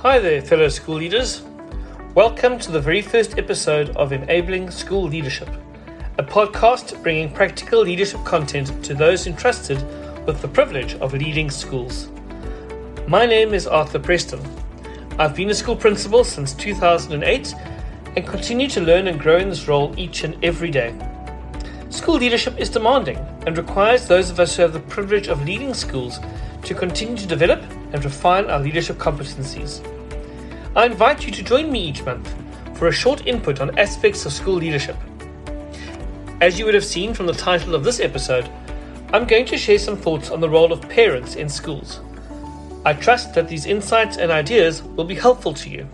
Hi there, fellow school leaders. Welcome to the very first episode of Enabling School Leadership, a podcast bringing practical leadership content to those entrusted with the privilege of leading schools. My name is Arthur Preston. I've been a school principal since 2008 and continue to learn and grow in this role each and every day. School leadership is demanding and requires those of us who have the privilege of leading schools to continue to develop and refine our leadership competencies. I invite you to join me each month for a short input on aspects of school leadership. As you would have seen from the title of this episode, I'm going to share some thoughts on the role of parents in schools. I trust that these insights and ideas will be helpful to you.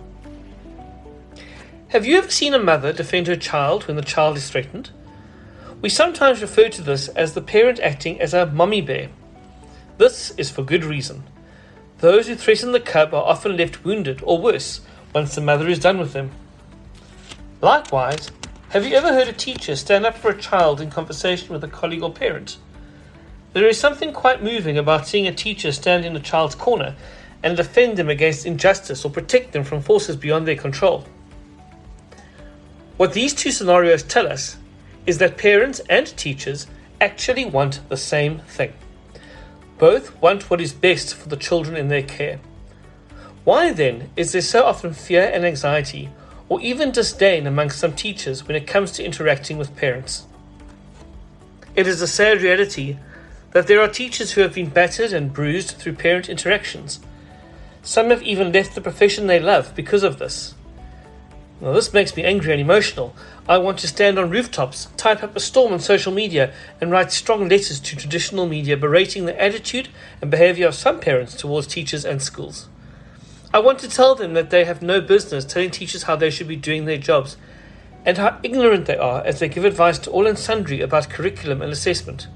Have you ever seen a mother defend her child when the child is threatened? We sometimes refer to this as the parent acting as a mommy bear. This is for good reason. Those who threaten the cub are often left wounded or worse once the mother is done with them. Likewise, have you ever heard a teacher stand up for a child in conversation with a colleague or parent? There is something quite moving about seeing a teacher stand in a child's corner and defend them against injustice or protect them from forces beyond their control. What these two scenarios tell us is that parents and teachers actually want the same thing. Both want what is best for the children in their care. Why then is there so often fear and anxiety, or even disdain amongst some teachers when it comes to interacting with parents? It is a sad reality that there are teachers who have been battered and bruised through parent interactions. Some have even left the profession they love because of this. Now, this makes me angry and emotional. I want to stand on rooftops, type up a storm on social media, and write strong letters to traditional media berating the attitude and behavior of some parents towards teachers and schools. I want to tell them that they have no business telling teachers how they should be doing their jobs, and how ignorant they are as they give advice to all and sundry about curriculum and assessment.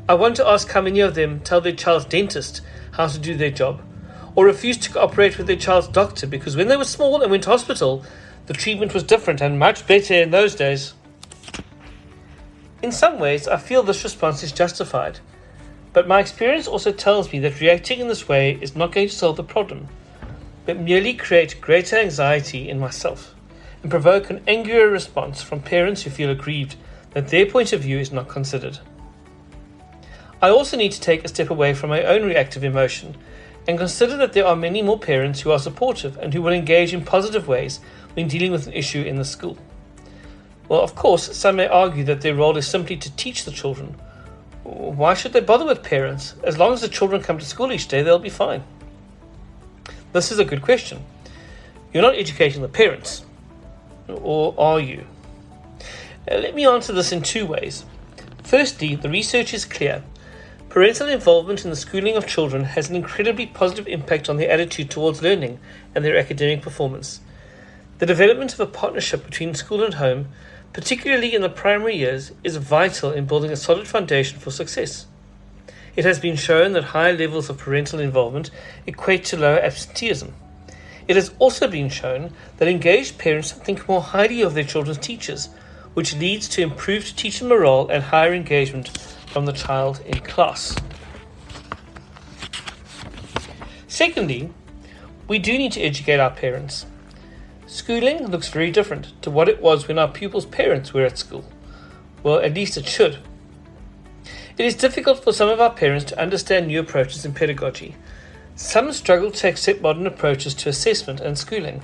I want to ask how many of them tell their child's dentist how to do their job, or refuse to cooperate with their child's doctor because when they were small and went to hospital, the treatment was different and much better in those days. In some ways, I feel this response is justified, but my experience also tells me that reacting in this way is not going to solve the problem, but merely create greater anxiety in myself and provoke an angrier response from parents who feel aggrieved that their point of view is not considered. I also need to take a step away from my own reactive emotion and consider that there are many more parents who are supportive and who will engage in positive ways when dealing with an issue in the school. Well, of course, some may argue that their role is simply to teach the children. Why should they bother with parents? As long as the children come to school each day, they'll be fine. This is a good question. You're not educating the parents, or are you? Let me answer this in two ways. Firstly, the research is clear. Parental involvement in the schooling of children has an incredibly positive impact on their attitude towards learning and their academic performance. The development of a partnership between school and home, particularly in the primary years, is vital in building a solid foundation for success. It has been shown that higher levels of parental involvement equate to lower absenteeism. It has also been shown that engaged parents think more highly of their children's teachers, which leads to improved teacher morale and higher engagement from the child in class. Secondly, we do need to educate our parents. Schooling looks very different to what it was when our pupils' parents were at school. Well, at least it should. It is difficult for some of our parents to understand new approaches in pedagogy. Some struggle to accept modern approaches to assessment and schooling.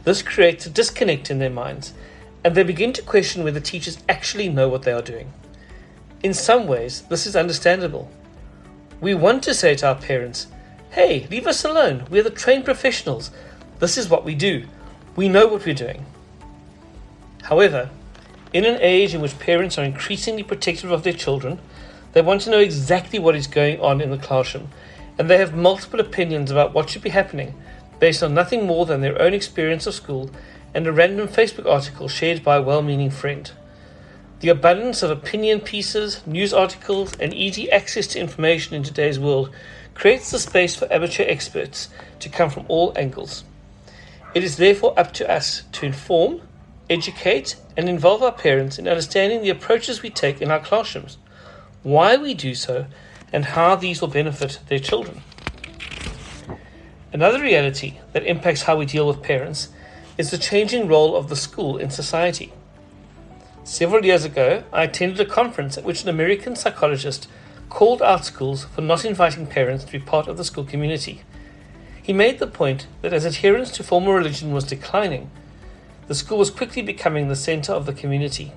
This creates a disconnect in their minds, and they begin to question whether teachers actually know what they are doing. In some ways, this is understandable. We want to say to our parents, "Hey, leave us alone. We're the trained professionals. This is what we do. We know what we're doing." However, in an age in which parents are increasingly protective of their children, they want to know exactly what is going on in the classroom, and they have multiple opinions about what should be happening based on nothing more than their own experience of school and a random Facebook article shared by a well-meaning friend. The abundance of opinion pieces, news articles, and easy access to information in today's world creates the space for amateur experts to come from all angles. It is therefore up to us to inform, educate, and involve our parents in understanding the approaches we take in our classrooms, why we do so, and how these will benefit their children. Another reality that impacts how we deal with parents is the changing role of the school in society. Several years ago, I attended a conference at which an American psychologist called out schools for not inviting parents to be part of the school community. He made the point that as adherence to formal religion was declining, the school was quickly becoming the center of the community.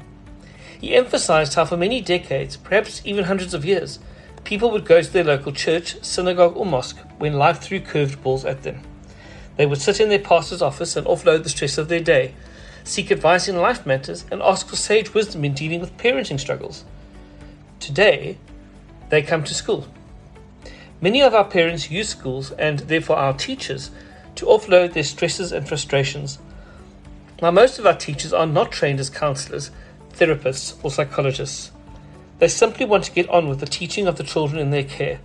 He emphasized how for many decades, perhaps even hundreds of years, people would go to their local church, synagogue or mosque when life threw curved balls at them. They would sit in their pastor's office and offload the stress of their day, seek advice in life matters, and ask for sage wisdom in dealing with parenting struggles. Today, they come to school. Many of our parents use schools, and therefore our teachers, to offload their stresses and frustrations. Now, most of our teachers are not trained as counselors, therapists, or psychologists. They simply want to get on with the teaching of the children in their care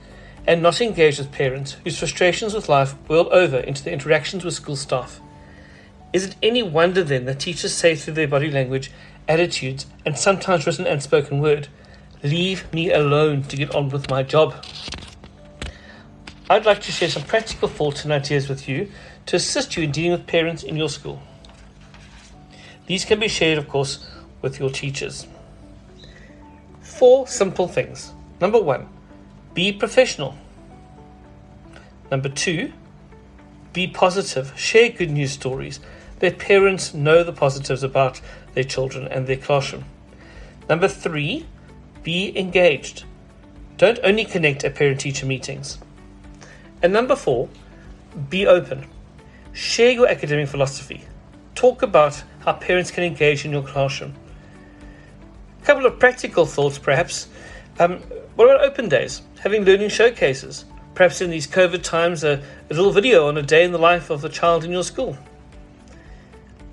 and not engage with parents whose frustrations with life boil over into their interactions with school staff. Is it any wonder then that teachers say through their body language, attitudes, and sometimes written and spoken word, "Leave me alone to get on with my job"? I'd like to share some practical thoughts and ideas with you to assist you in dealing with parents in your school. These can be shared, of course, with your teachers. 4 simple things. Number 1, be professional. Number 2, be positive. Share good news stories. Let parents know the positives about their children and their classroom. Number 3, be engaged. Don't only connect at parent-teacher meetings. And number 4, be open. Share your academic philosophy. Talk about how parents can engage in your classroom. A couple of practical thoughts, perhaps. What about open days? Having learning showcases. Perhaps in these COVID times, a little video on a day in the life of the child in your school.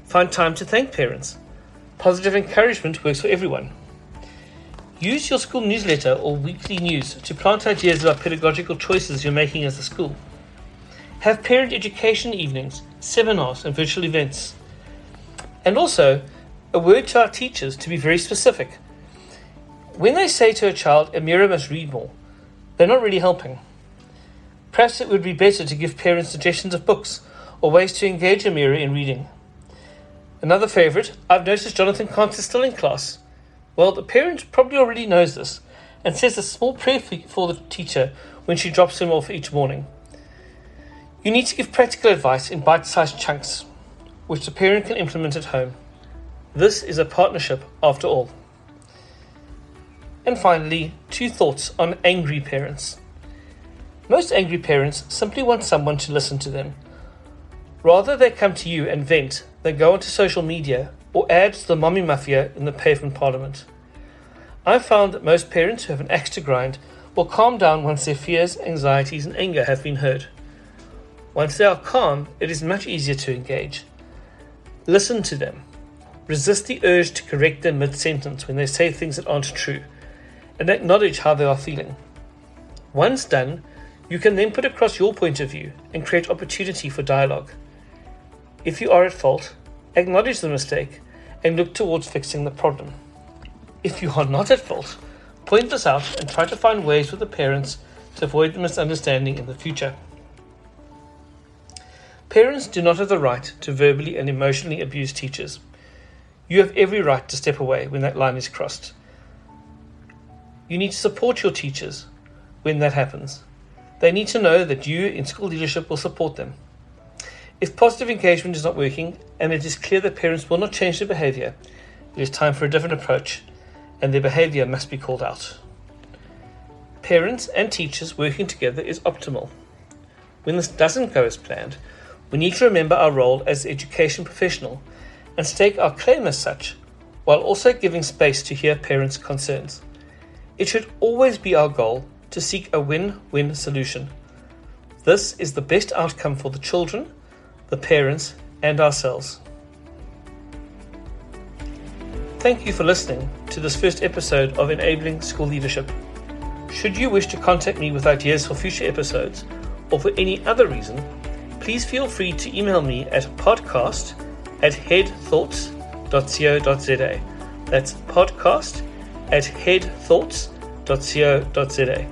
Find time to thank parents. Positive encouragement works for everyone. Use your school newsletter or weekly news to plant ideas about pedagogical choices you're making as a school. Have parent education evenings, seminars, and virtual events. And also, a word to our teachers to be very specific. When they say to a child, "Amira must read more," they're not really helping. Perhaps it would be better to give parents suggestions of books or ways to engage Amira in reading. Another favourite, I've noticed Jonathan can't is still in class. Well, the parent probably already knows this and says a small prayer for the teacher when she drops him off each morning. You need to give practical advice in bite-sized chunks, which the parent can implement at home. This is a partnership after all. And finally, 2 thoughts on angry parents. Most angry parents simply want someone to listen to them. Rather they come to you and vent than go onto social media or add to the mommy mafia in the pavement parliament. I've found that most parents who have an axe to grind will calm down once their fears, anxieties and anger have been heard. Once they are calm, it is much easier to engage. Listen to them. Resist the urge to correct them mid-sentence when they say things that aren't true, and acknowledge how they are feeling. Once done, you can then put across your point of view and create opportunity for dialogue. If you are at fault, acknowledge the mistake and look towards fixing the problem. If you are not at fault, point this out and try to find ways with the parents to avoid the misunderstanding in the future. Parents do not have the right to verbally and emotionally abuse teachers. You have every right to step away when that line is crossed. You need to support your teachers when that happens. They need to know that you in school leadership will support them. If positive engagement is not working and it is clear that parents will not change their behaviour, it is time for a different approach and their behaviour must be called out. Parents and teachers working together is optimal. When this doesn't go as planned, we need to remember our role as education professional and stake our claim as such, while also giving space to hear parents' concerns. It should always be our goal to seek a win-win solution. This is the best outcome for the children, the parents, and ourselves. Thank you for listening to this first episode of Enabling School Leadership. Should you wish to contact me with ideas for future episodes, or for any other reason, please feel free to email me at podcast@headthoughts.co.za. That's podcast@headthoughts.co.za.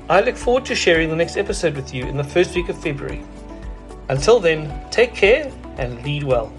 I look forward to sharing the next episode with you in the first week of February. Until then, take care and lead well.